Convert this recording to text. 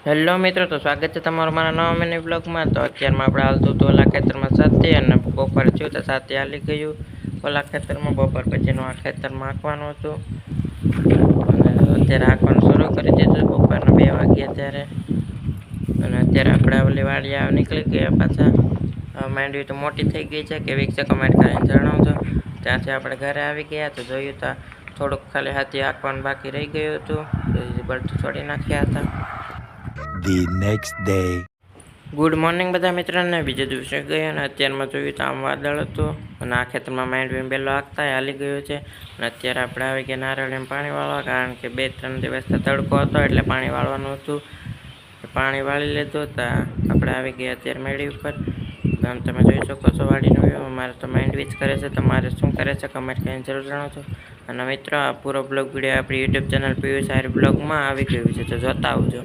Hello મિત્રો, તો સ્વાગત છે તમારું મારા નવા મિની બ્લોગમાં. તો અત્યારમાં આપણે હાલતું હતું ઓલા ખેતરમાં સાથે, અને બપોર થયું તો સાથે હાલી ગયું ઓલા ખેતરમાં. બપોર પછીનું આ ખેતરમાં હાંકવાનું હતું, અને અત્યારે હાંકવાનું શરૂ કરી દીધું બપોરના 2 વાગ્યા ત્યારે. અને અત્યારે આપણે ઓલી વાડી નીકળી ગયા પાછા. માંડવી તો મોટી થઈ ગઈ છે કે વીક છે, કમેન્ટ કરીને જણાવજો. ત્યાંથી આપણે ઘરે આવી ગયા તો જોયું તો થોડુંક ખાલી હાથી હાંકવાનું બાકી રહી ગયું હતું, બધું છોડી નાખ્યા હતા. The next day. Good morning બધા મિત્રોને. બીજે દિવસે ગયા અને અત્યારમાં જોયું તો આમ વાદળ હતું, અને આ ખેતરમાં માંડવી બેલો હાંકતા હાલી ગયો છે. અને અત્યારે આપણે આવી ગયા નારળીમાં પાણી વાળવા, કારણ કે 2-3 દિવસથી તડકો હતો એટલે પાણી વાળવાનું હતું. પાણી વાળી લીધું તો આપણે આવી ગયા અત્યારે મેળી ઉપર. આમ તમે જોઈ શકો છો વાડીનું વ્યૂ. અમારે તો માંડવી જ કરે છે, તમારે શું કરે છે કમેન્ટ કરીને જરૂર જણાવજો. અને મિત્રો, આ પૂરો બ્લોગ વિડીયો આપણી યુટ્યુબ ચેનલ પિયુષ આહિર બ્લોગમાં આવી ગયું છે, તો જોતા આવજો.